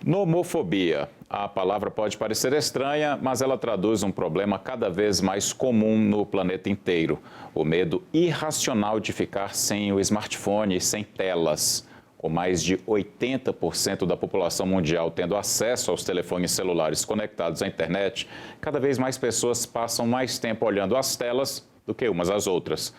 Nomofobia. A palavra pode parecer estranha, mas ela traduz um problema cada vez mais comum no planeta inteiro. O medo irracional de ficar sem o smartphone e sem telas. Com mais de 80% da população mundial tendo acesso aos telefones celulares conectados à internet, cada vez mais pessoas passam mais tempo olhando as telas do que umas às outras.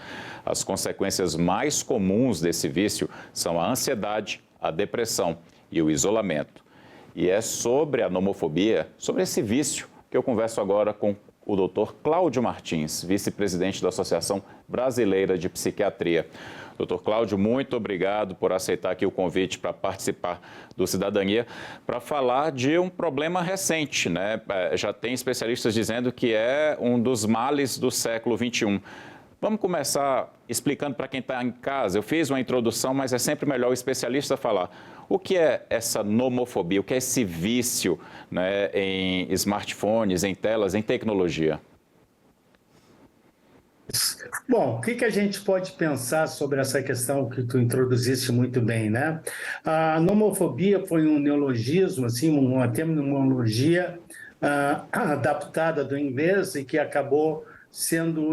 As consequências mais comuns desse vício são a ansiedade, a depressão e o isolamento. E é sobre a nomofobia, sobre esse vício, que eu converso agora com o Dr. Cláudio Martins, vice-presidente da Associação Brasileira de Psiquiatria. Dr. Cláudio, muito obrigado por aceitar aqui o convite para participar do Cidadania, para falar de um problema recente, né? Já tem especialistas dizendo que é um dos males do século XXI. Vamos começar explicando para quem está em casa. Eu fiz uma introdução, mas é sempre melhor o especialista falar. O que é essa nomofobia? O que é esse vício, né, em smartphones, em telas, em tecnologia? Bom, o que a gente pode pensar sobre essa questão que tu introduziste muito bem, né? A nomofobia foi um neologismo, assim, uma terminologia adaptada do inglês e que acabou sendo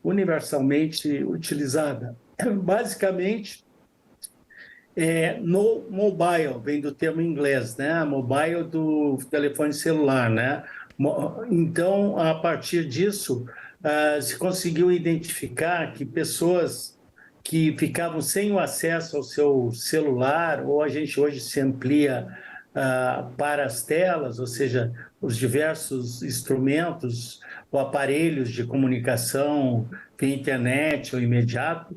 universalmente utilizada. Basicamente, no mobile, vem do termo inglês, né? Mobile do telefone celular, né? Então, a partir disso, se conseguiu identificar que pessoas que ficavam sem o acesso ao seu celular, ou a gente hoje se amplia para as telas, ou seja, os diversos instrumentos ou aparelhos de comunicação via internet ou imediato,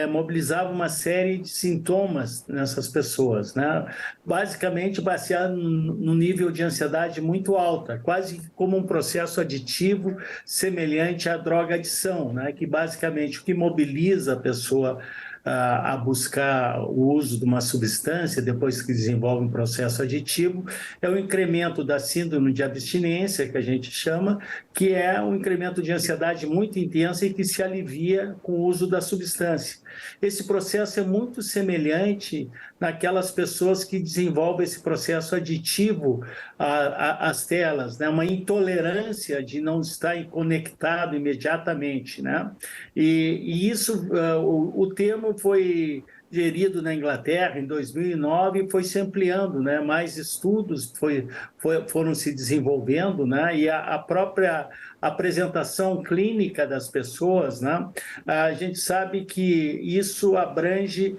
mobilizava uma série de sintomas nessas pessoas, né? Basicamente baseado num nível de ansiedade muito alta, quase como um processo aditivo semelhante à droga-adição, né? Que basicamente o que mobiliza a pessoa a buscar o uso de uma substância, depois que desenvolve um processo aditivo, é o incremento da síndrome de abstinência, que a gente chama, que é um incremento de ansiedade muito intensa e que se alivia com o uso da substância. Esse processo é muito semelhante naquelas pessoas que desenvolvem esse processo aditivo às telas, né? Uma intolerância de não estar conectado imediatamente, né? E isso, o termo foi gerido na Inglaterra em 2009 e foi se ampliando, né? Mais estudos foram se desenvolvendo, né? E a própria apresentação clínica das pessoas, né? A gente sabe que isso abrange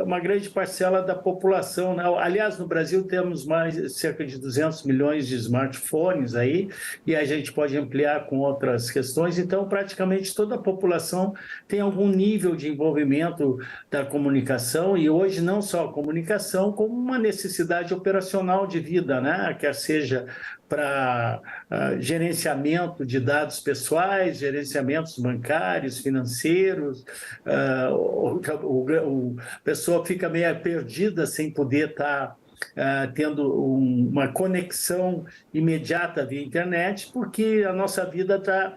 uma grande parcela da população, né? Aliás, no Brasil temos cerca de 200 milhões de smartphones aí, e a gente pode ampliar com outras questões. Então, praticamente toda a população tem algum nível de envolvimento da comunicação, e hoje não só a comunicação, como uma necessidade operacional de vida, né? Quer seja para gerenciamento de dados pessoais, gerenciamentos bancários, financeiros, a pessoa fica meio perdida sem poder estar tendo uma conexão imediata via internet, porque a nossa vida está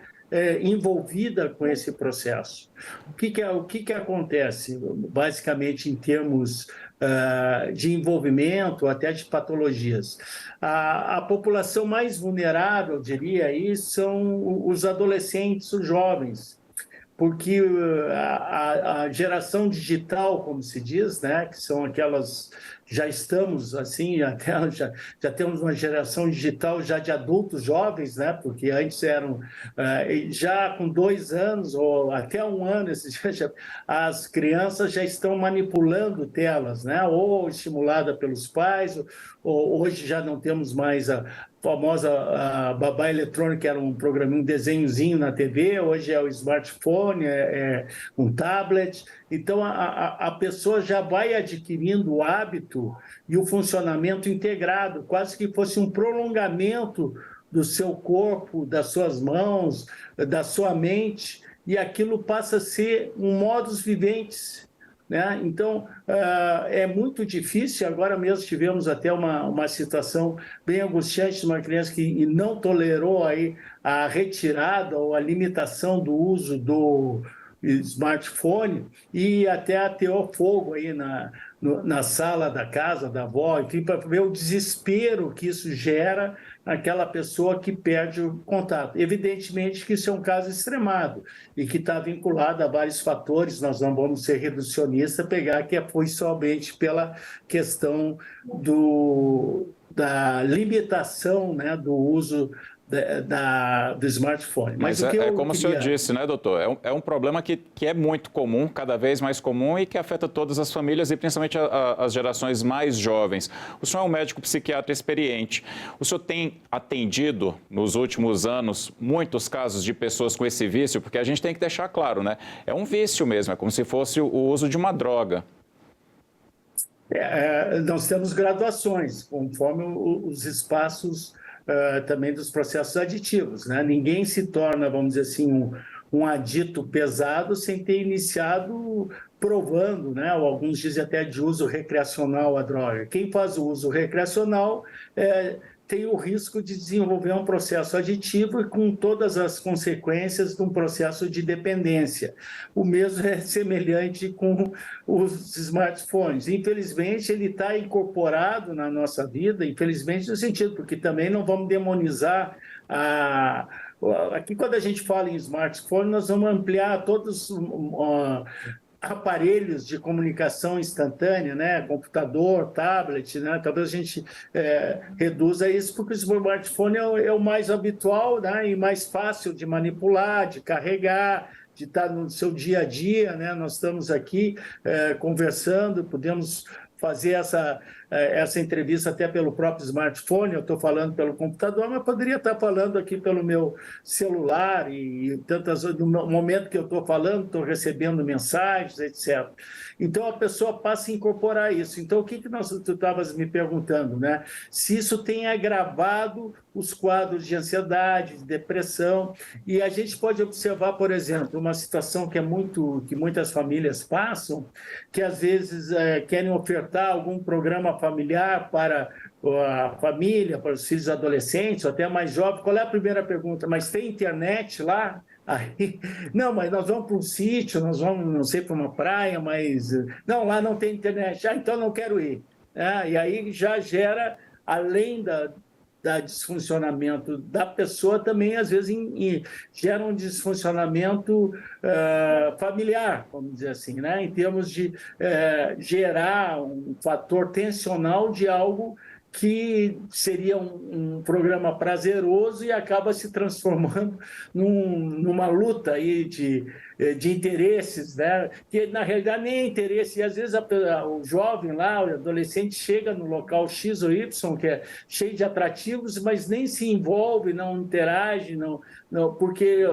envolvida com esse processo. O que acontece, basicamente, em termos de envolvimento, até de patologias? A população mais vulnerável, eu diria, aí, são os adolescentes, os jovens, porque a geração digital, como se diz, né, que são aquelas, já estamos assim, já temos uma geração digital já de adultos jovens, né, porque antes eram já com 2 anos ou até 1 ano, as crianças já estão manipulando telas, né, ou estimulada pelos pais, ou hoje já não temos mais a famosa babá eletrônica, que era um programa, um desenhozinho na TV, hoje é o smartphone, um tablet. Então, a pessoa já vai adquirindo o hábito e o funcionamento integrado, quase que fosse um prolongamento do seu corpo, das suas mãos, da sua mente, e aquilo passa a ser um modus vivendi, né? Então, é muito difícil. Agora mesmo tivemos até uma situação bem angustiante de uma criança que não tolerou aí a retirada ou a limitação do uso do smartphone e até ateou fogo aí na sala da casa, da avó, enfim, para ver o desespero que isso gera naquela pessoa que perde o contato. Evidentemente que isso é um caso extremado e que está vinculado a vários fatores, nós não vamos ser reducionistas, pegar que foi somente pela questão da limitação, né, do uso do smartphone. Mas o que eu como o senhor disse, né, doutor? É um problema que é muito comum, cada vez mais comum e que afeta todas as famílias e principalmente as gerações mais jovens. O senhor é um médico psiquiatra experiente. O senhor tem atendido, nos últimos anos, muitos casos de pessoas com esse vício? Porque a gente tem que deixar claro, né? É um vício mesmo, é como se fosse o uso de uma droga. Nós temos graduações, conforme os espaços também dos processos aditivos, né? Ninguém se torna, vamos dizer assim, um adito pesado sem ter iniciado provando, né? Ou alguns dizem até de uso recreacional a droga. Quem faz o uso recreacional tem o risco de desenvolver um processo aditivo e com todas as consequências de um processo de dependência. O mesmo é semelhante com os smartphones. Infelizmente, ele está incorporado na nossa vida, infelizmente no sentido, porque também não vamos demonizar Aqui, quando a gente fala em smartphone, nós vamos ampliar todos aparelhos de comunicação instantânea, né? Computador, tablet, né? Talvez a gente reduza isso, porque o smartphone é o mais habitual, né? E mais fácil de manipular, de carregar, de estar no seu dia a dia, né? Nós estamos aqui conversando, podemos fazer essa entrevista até pelo próprio smartphone, eu estou falando pelo computador, mas poderia estar falando aqui pelo meu celular e tantas no momento que eu estou falando, estou recebendo mensagens, etc. Então, a pessoa passa a incorporar isso. Então, o que tu estavas me perguntando, né? Se isso tem agravado os quadros de ansiedade, de depressão, e a gente pode observar, por exemplo, uma situação que muitas famílias passam, que às vezes querem ofertar algum programa familiar para a família, para os filhos adolescentes, ou até mais jovens. Qual é a primeira pergunta? Mas tem internet lá? Aí, não, mas nós vamos para um sítio, nós vamos, não sei, para uma praia, mas não, lá não tem internet. Então não quero ir. E aí já gera, além da disfuncionamento da pessoa, também às vezes gera um disfuncionamento familiar, vamos dizer assim, né? Em termos de gerar um fator tensional de algo que seria um programa prazeroso e acaba se transformando numa luta aí de interesses, né? Que na realidade nem é interesse, e às vezes o jovem lá, o adolescente chega no local X ou Y, que é cheio de atrativos, mas nem se envolve, não interage, não, porque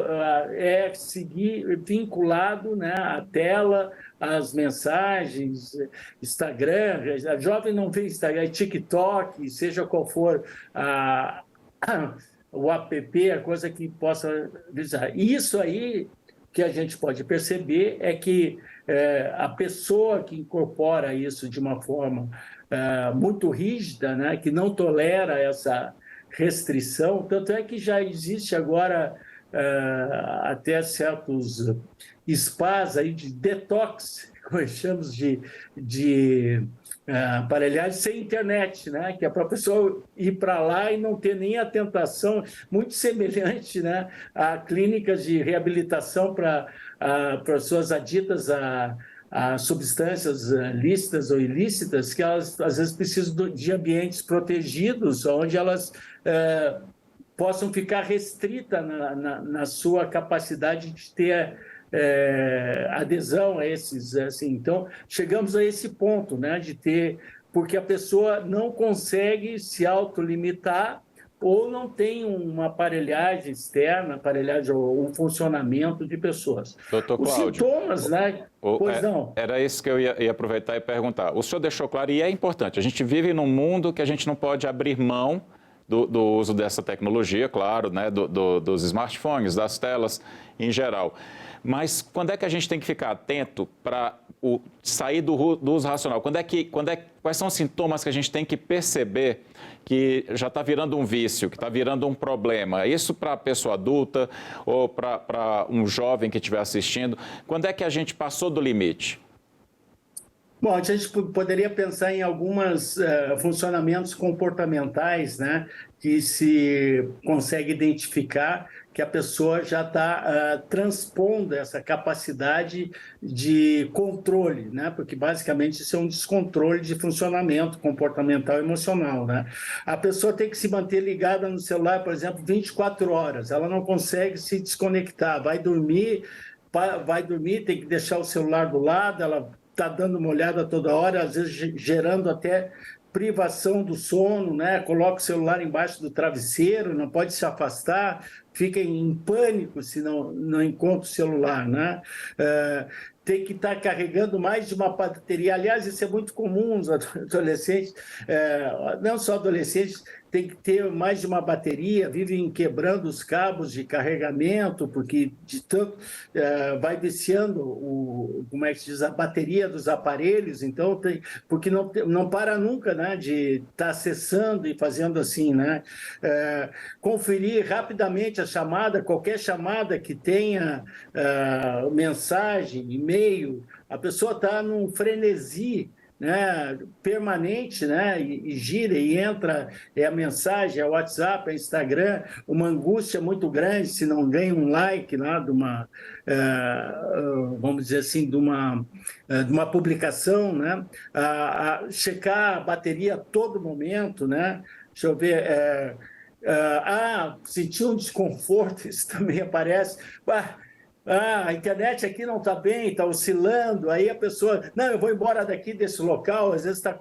é seguir vinculado, né, à tela, às mensagens, Instagram, a jovem não vê Instagram, TikTok, seja qual for o app, a coisa que possa visar. Isso aí que a gente pode perceber é que a pessoa que incorpora isso de uma forma muito rígida, né, que não tolera essa restrição, tanto é que já existe agora até certos spas aí de detox, como chamamos de aparelhagem sem internet, né? Que é para a pessoa ir para lá e não ter nem a tentação, muito semelhante, né, a clínicas de reabilitação para pessoas aditas a substâncias lícitas ou ilícitas, que elas às vezes precisam de ambientes protegidos, onde elas possam ficar restritas na sua capacidade de ter adesão a esses, assim. Então, chegamos a esse ponto, né, de ter, porque a pessoa não consegue se autolimitar ou não tem uma aparelhagem externa, ou um funcionamento de pessoas. Doutor Os Cláudio, sintomas, né? Pois não. Era isso que eu ia aproveitar e perguntar. O senhor deixou claro, e é importante, a gente vive num mundo que a gente não pode abrir mão do uso dessa tecnologia, claro, né, dos smartphones, das telas em geral. Mas quando é que a gente tem que ficar atento para sair do uso racional? Quais são os sintomas que a gente tem que perceber que já está virando um vício, que está virando um problema? Isso para a pessoa adulta ou para um jovem que estiver assistindo? Quando é que a gente passou do limite? Bom, a gente poderia pensar em alguns funcionamentos comportamentais, né, que se consegue identificar que a pessoa já está transpondo essa capacidade de controle, né, porque basicamente isso é um descontrole de funcionamento comportamental e emocional, né. A pessoa tem que se manter ligada no celular, por exemplo, 24 horas, ela não consegue se desconectar, vai dormir, tem que deixar o celular do lado, ela está dando uma olhada toda hora, às vezes gerando até privação do sono, né? Coloca o celular embaixo do travesseiro, não pode se afastar, fica em pânico se não encontra o celular, né? Tem que estar carregando mais de uma bateria. Aliás, isso é muito comum nos adolescentes, não só adolescentes, tem que ter mais de uma bateria, vivem quebrando os cabos de carregamento, porque de tanto vai viciando como é que se diz, a bateria dos aparelhos, então porque não para nunca, né, de estar acessando e fazendo assim, né? Conferir rapidamente a chamada, qualquer chamada que tenha mensagem, e-mail, a pessoa está num frenesi, né, permanente, né, e gira e entra, a mensagem, é WhatsApp, é Instagram, uma angústia muito grande se não ganha um like lá de uma, vamos dizer assim, de uma publicação, né, checar a bateria a todo momento, né, deixa eu ver, sentir um desconforto, isso também aparece. A internet aqui não está bem, está oscilando, aí a pessoa, não, eu vou embora daqui desse local, às vezes está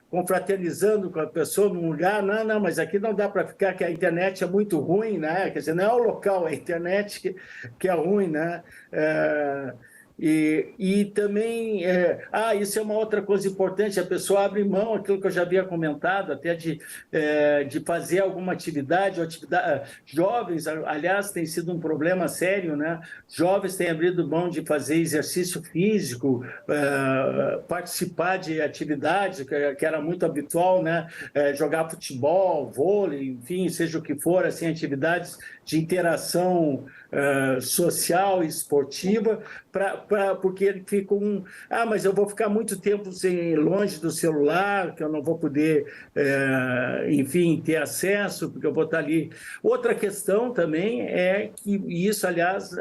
confraternizando com a pessoa num lugar, não, mas aqui não dá para ficar, que a internet é muito ruim, né? Quer dizer, não é o local, é a internet que é ruim, né? E também, isso é uma outra coisa importante, a pessoa abre mão, aquilo que eu já havia comentado, até de fazer alguma atividade, jovens, aliás, tem sido um problema sério, né? Jovens têm abrido mão de fazer exercício físico, participar de atividades, que era muito habitual, né? Jogar futebol, vôlei, enfim, seja o que for, assim, atividades de interação social e esportiva, porque ele fica mas eu vou ficar muito tempo longe do celular, que eu não vou poder, enfim, ter acesso, porque eu vou estar ali. Outra questão também é que isso, aliás,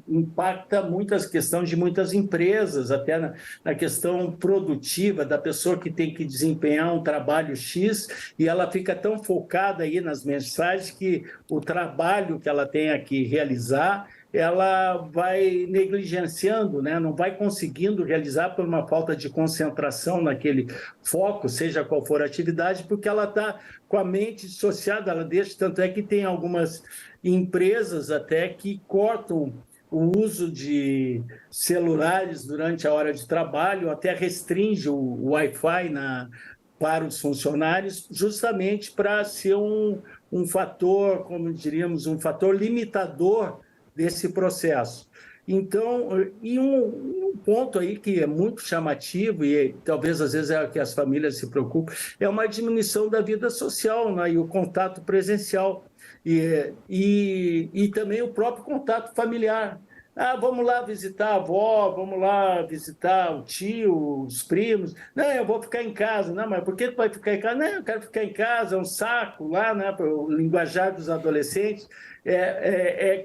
impacta muito as questões de muitas empresas, até na questão produtiva da pessoa que tem que desempenhar um trabalho X, e ela fica tão focada aí nas mensagens que o trabalho que ela tem que realizar, ela vai negligenciando, né? Não vai conseguindo realizar por uma falta de concentração naquele foco, seja qual for a atividade, porque ela está com a mente dissociada, ela deixa, tanto é que tem algumas empresas até que cortam o uso de celulares durante a hora de trabalho, até restringe o Wi-Fi para os funcionários, justamente para ser um fator, como diríamos, um fator limitador desse processo. Então, e um ponto aí que é muito chamativo, e talvez às vezes é que as famílias se preocupam, é uma diminuição da vida social, né, e o contato presencial, e também o próprio contato familiar. Vamos lá visitar a avó, vamos lá visitar o tio, os primos. Não, eu vou ficar em casa. Não, mas por que tu vai ficar em casa? Não, eu quero ficar em casa, é um saco lá, né, para o linguajar dos adolescentes,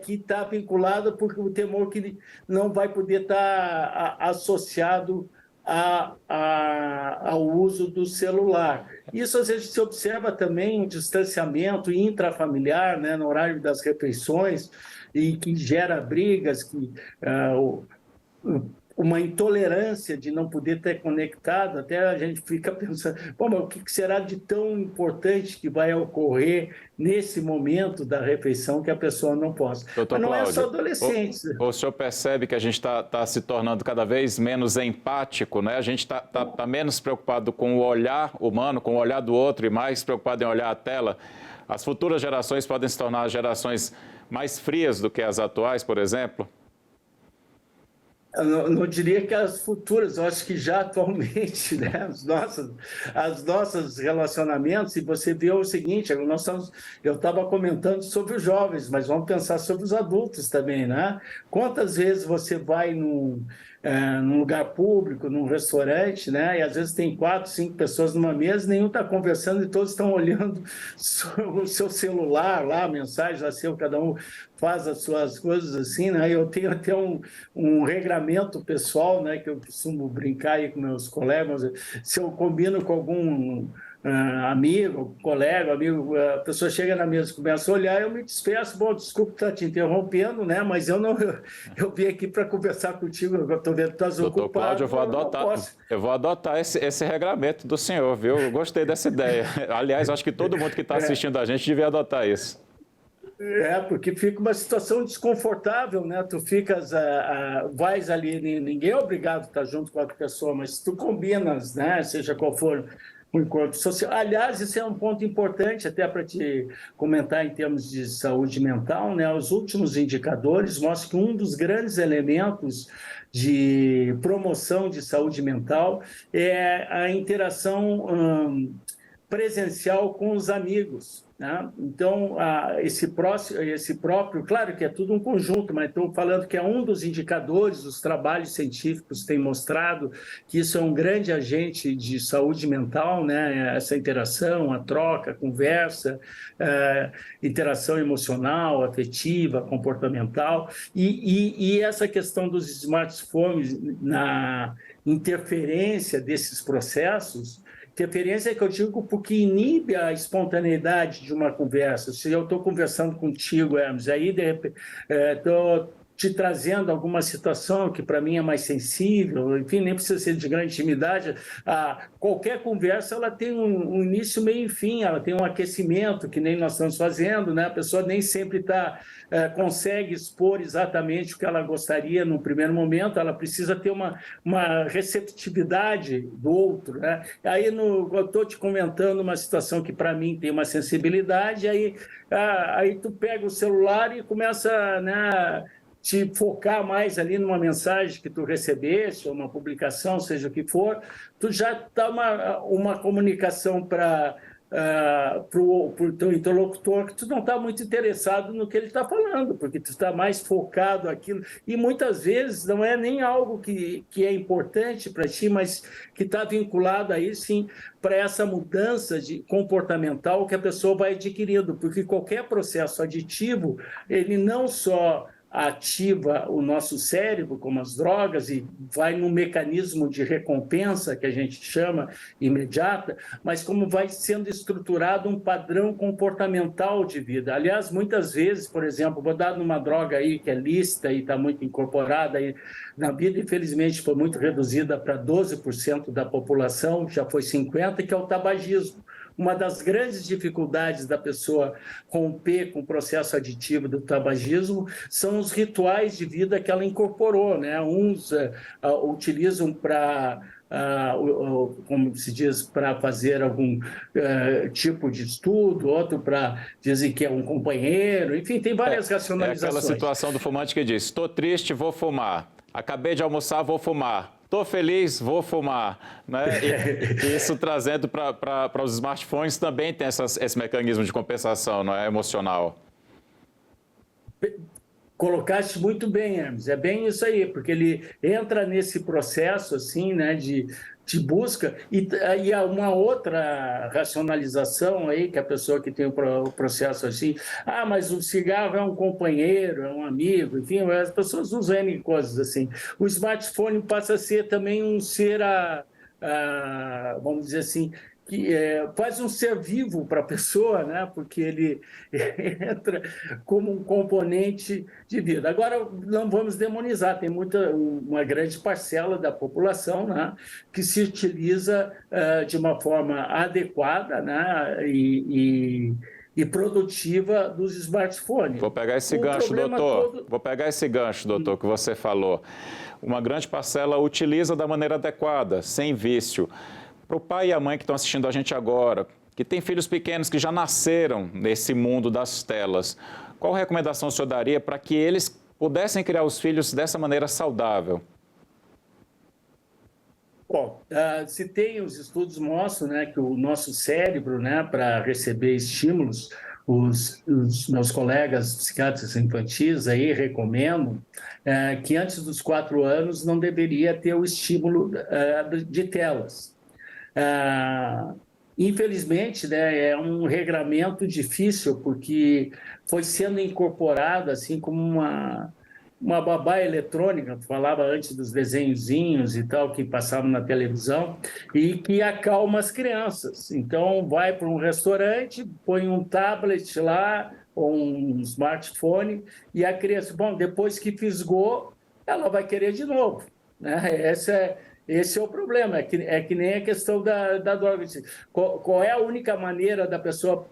que está vinculado porque o temor que não vai poder estar associado ao uso do celular. Isso, às vezes, se observa também um distanciamento intrafamiliar, né, no horário das refeições, e que gera brigas, uma intolerância de não poder ter conectado, até a gente fica pensando, mas o que será de tão importante que vai ocorrer nesse momento da refeição que a pessoa não possa? Doutor Mas não Cláudio, é só adolescentes. O senhor percebe que a gente está se tornando cada vez menos empático, né? A gente está menos preocupado com o olhar humano, com o olhar do outro, e mais preocupado em olhar a tela. As futuras gerações podem se tornar gerações mais frias do que as atuais, por exemplo? Eu não diria que as futuras, eu acho que já atualmente, né, as nossas relacionamentos, e você vê o seguinte, eu estava comentando sobre os jovens, mas vamos pensar sobre os adultos também, né? Quantas vezes você vai num lugar público, num restaurante, né? E às vezes tem 4, 5 pessoas numa mesa, nenhum está conversando e todos estão olhando o seu celular lá, mensagem lá seu, cada um faz as suas coisas assim, né? Eu tenho até um regramento pessoal, né? Que eu costumo brincar aí com meus colegas. Se eu combino com algum amigo, colega, amigo, a pessoa chega na mesa e começa a olhar, eu me despeço, bom, desculpa estar te interrompendo, né? Mas eu vim aqui para conversar contigo, eu estou vendo que estás ocupado. Doutor Cláudio, eu vou adotar esse regramento do senhor, viu? Eu gostei dessa ideia. Aliás, acho que todo mundo que está assistindo a gente devia adotar isso. Porque fica uma situação desconfortável, né? Tu ficas, vais ali, ninguém é obrigado a estar junto com a outra pessoa, mas tu combinas, né? Seja qual for o encontro social. Aliás, isso é um ponto importante até para te comentar em termos de saúde mental, né? Os últimos indicadores mostram que um dos grandes elementos de promoção de saúde mental é a interação presencial com os amigos, né? Então, esse próprio, claro que é tudo um conjunto, mas estou falando que é um dos indicadores, os trabalhos científicos têm mostrado que isso é um grande agente de saúde mental, né? Essa interação, a troca, a conversa, interação emocional, afetiva, comportamental, e essa questão dos smartphones na interferência desses processos. Interferência é que eu digo porque inibe a espontaneidade de uma conversa. Se eu estou conversando contigo, Hermes, aí de repente estou te trazendo alguma situação que para mim é mais sensível, enfim, nem precisa ser de grande intimidade. Qualquer conversa ela tem um início, meio e fim, ela tem um aquecimento, que nem nós estamos fazendo, né? A pessoa nem sempre consegue expor exatamente o que ela gostaria no primeiro momento, ela precisa ter uma receptividade do outro, né? Aí eu estou te comentando uma situação que para mim tem uma sensibilidade, aí tu pega o celular e começa, né, te focar mais ali numa mensagem que tu recebeste, ou uma publicação, seja o que for, tu já dá uma comunicação para o teu interlocutor que tu não está muito interessado no que ele está falando, porque tu está mais focado naquilo, e muitas vezes não é nem algo que é importante para ti, mas que está vinculado aí, sim, para essa mudança comportamental que a pessoa vai adquirindo, porque qualquer processo aditivo, ele não só ativa o nosso cérebro, como as drogas, e vai num mecanismo de recompensa, que a gente chama imediata, mas como vai sendo estruturado um padrão comportamental de vida. Aliás, muitas vezes, por exemplo, vou dar numa droga aí que é lícita e está muito incorporada aí na vida, infelizmente foi muito reduzida para 12% da população, já foi 50%, que é o tabagismo. Uma das grandes dificuldades da pessoa romper com o processo aditivo do tabagismo são os rituais de vida que ela incorporou, né? Uns utilizam para, como se diz, para fazer algum tipo de estudo, outro para dizer que é um companheiro, enfim, tem várias racionalizações. É aquela situação do fumante que diz: estou triste, vou fumar. Acabei de almoçar, vou fumar. Estou feliz, vou fumar. Né? E isso trazendo para os smartphones também tem esse mecanismo de compensação, não é, emocional. Colocaste muito bem, Hermes. É bem isso aí, porque ele entra nesse processo assim, né, de busca, e há uma outra racionalização aí, que a pessoa que tem o processo assim, mas o cigarro é um companheiro, é um amigo, enfim, as pessoas usam N coisas assim. O smartphone passa a ser também um ser, vamos dizer assim, que faz um ser vivo para a pessoa, né? Porque ele entra como um componente de vida. Agora, não vamos demonizar, tem uma grande parcela da população, né, que se utiliza de uma forma adequada, né, e produtiva dos smartphones. Vou pegar esse gancho, doutor. Vou pegar esse gancho, doutor, que você falou. Uma grande parcela utiliza da maneira adequada, sem vício. Para o pai e a mãe que estão assistindo a gente agora, que tem filhos pequenos que já nasceram nesse mundo das telas, qual recomendação o senhor daria para que eles pudessem criar os filhos dessa maneira saudável? Bom, se tem, os estudos mostram, né, que o nosso cérebro, né, para receber estímulos, os meus colegas psiquiatras infantis aí recomendam que antes dos 4 anos não deveria ter o estímulo de telas. Infelizmente, né, é um regramento difícil, porque foi sendo incorporado assim como uma babá eletrônica, falava antes dos desenhozinhos e tal, que passavam na televisão, e que acalma as crianças. Então, vai para um restaurante, põe um tablet lá, ou um smartphone, e a criança, bom, depois que fisgou, ela vai querer de novo, né? Esse é o problema, é que nem a questão da droga. Qual é a única maneira da pessoa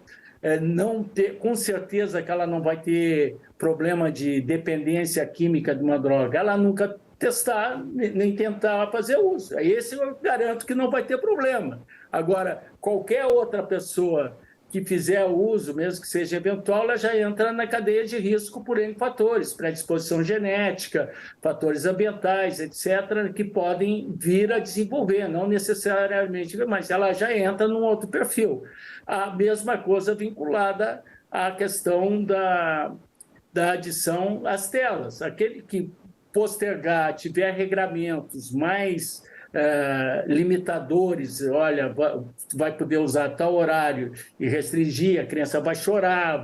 não ter, com certeza que ela não vai ter problema de dependência química de uma droga? Ela nunca testar, nem tentar fazer uso. Esse eu garanto que não vai ter problema. Agora, qualquer outra pessoa que fizer uso, mesmo que seja eventual, ela já entra na cadeia de risco por N fatores, predisposição genética, fatores ambientais, etc., que podem vir a desenvolver, não necessariamente, mas ela já entra num outro perfil. A mesma coisa vinculada à questão da adição às telas. Aquele que postergar, tiver regramentos mais limitadores, olha, vai poder usar tal horário e restringir, a criança vai chorar,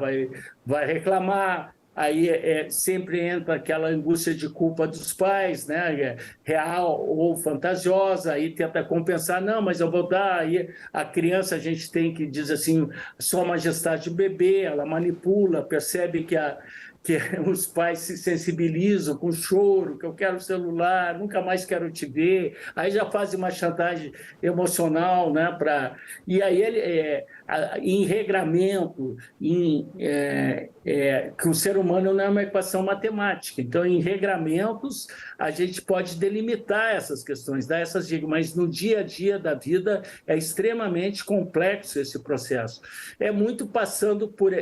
vai reclamar, aí sempre entra aquela angústia de culpa dos pais, né? Real ou fantasiosa, aí tenta compensar, não, mas eu vou dar, aí a criança a gente tem que diz assim, sua majestade bebê, ela manipula, percebe que os pais se sensibilizam com choro, que eu quero o celular, nunca mais quero te ver, aí já fazem uma chantagem emocional, né? E aí ele, em regramento, que o ser humano não é uma equação matemática, então em regramentos a gente pode delimitar essas questões, dar essas dicas, mas no dia a dia da vida é extremamente complexo esse processo. É muito passando por...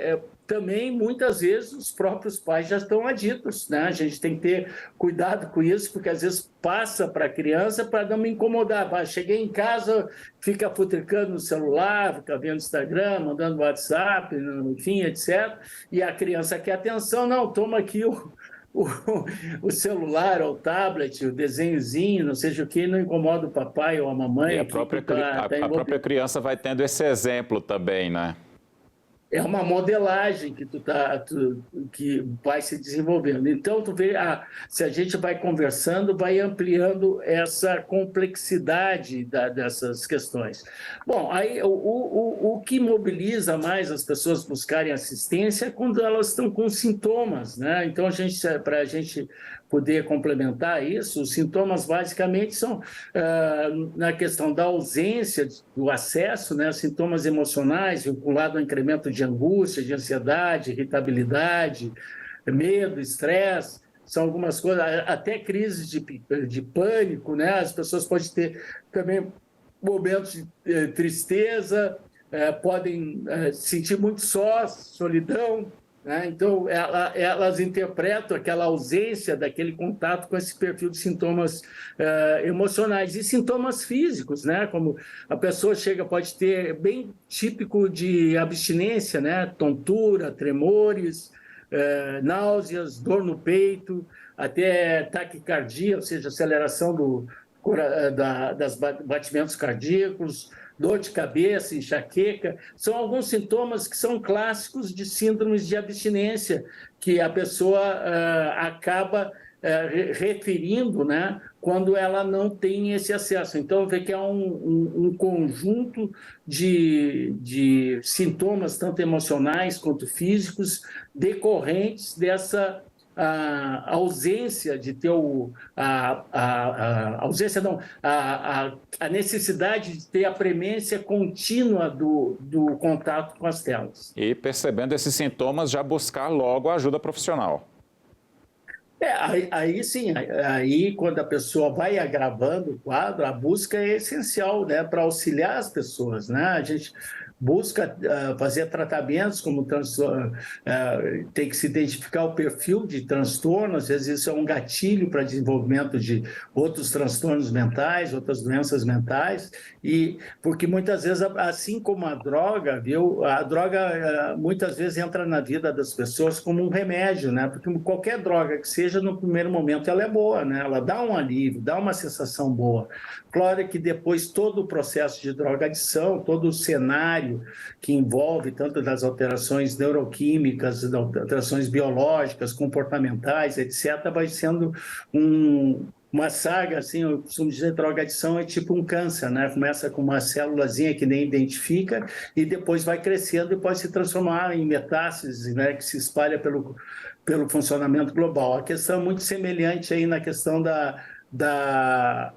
também, muitas vezes, os próprios pais já estão aditos, né? A gente tem que ter cuidado com isso, porque às vezes passa para a criança para não me incomodar. Cheguei em casa, fica futricando no celular, fica vendo Instagram, mandando WhatsApp, enfim, etc. E a criança quer atenção, não, toma aqui o celular, ou o tablet, o desenhozinho, não seja o que, não incomoda o papai ou a mamãe. E a própria criança vai tendo esse exemplo também, né? É uma modelagem que vai se desenvolvendo. Então, tu vê, se a gente vai conversando, vai ampliando essa complexidade dessas questões. Bom, aí o que mobiliza mais as pessoas buscarem assistência é quando elas estão com sintomas, né? Então, para a gente poder complementar isso, os sintomas basicamente são na questão da ausência do acesso, né, sintomas emocionais vinculados ao incremento de angústia, de ansiedade, irritabilidade, medo, estresse, são algumas coisas, até crises de pânico, né? As pessoas podem ter também momentos de tristeza, podem sentir muito só, solidão, né? Então, elas interpretam aquela ausência daquele contato com esse perfil de sintomas emocionais e sintomas físicos, né? Como a pessoa pode ter bem típico de abstinência, né? Tontura, tremores, náuseas, dor no peito, até taquicardia, ou seja, aceleração das batimentos cardíacos, dor de cabeça, enxaqueca, são alguns sintomas que são clássicos de síndromes de abstinência, que a pessoa acaba referindo, né, quando ela não tem esse acesso. Então, vê que é um conjunto de sintomas, tanto emocionais quanto físicos, decorrentes dessa a ausência de ter a necessidade de ter a premência contínua do contato com as telas. E percebendo esses sintomas, já buscar logo a ajuda profissional. Aí sim, aí quando a pessoa vai agravando o quadro, a busca é essencial, né, para auxiliar as pessoas, né? A gente busca fazer tratamentos como tem que se identificar o perfil de transtorno, às vezes isso é um gatilho para desenvolvimento de outros transtornos mentais, outras doenças mentais, e porque muitas vezes, assim como a droga, viu, a droga muitas vezes entra na vida das pessoas como um remédio, né? Porque qualquer droga que seja, no primeiro momento ela é boa, né? Ela dá um alívio, dá uma sensação boa. Claro que depois todo o processo de drogadição, todo o cenário que envolve tanto das alterações neuroquímicas, das alterações biológicas, comportamentais, etc., vai sendo uma saga, assim, eu costumo dizer, drogadição é tipo um câncer, né? Começa com uma célulazinha que nem identifica e depois vai crescendo e pode se transformar em metástase, né? Que se espalha pelo funcionamento global. A questão é muito semelhante aí na questão da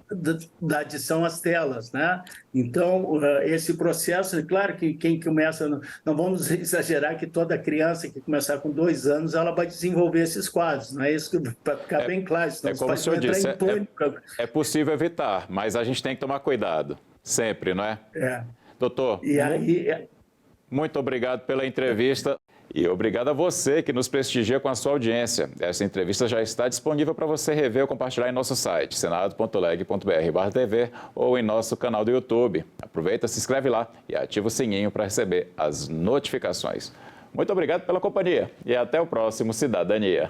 adição às telas, né? Então, esse processo, é claro que quem começa, não vamos exagerar que toda criança que começar com 2 anos, ela vai desenvolver esses quadros, não é isso, para ficar bem claro, senão como o os senhor pais vão disse, entrar em pânico. é possível evitar, mas a gente tem que tomar cuidado, sempre, não é? É. Doutor, E aí, muito obrigado pela entrevista. E obrigado a você que nos prestigia com a sua audiência. Essa entrevista já está disponível para você rever ou compartilhar em nosso site, senado.leg.br/tv ou em nosso canal do YouTube. Aproveita, se inscreve lá e ativa o sininho para receber as notificações. Muito obrigado pela companhia e até o próximo Cidadania.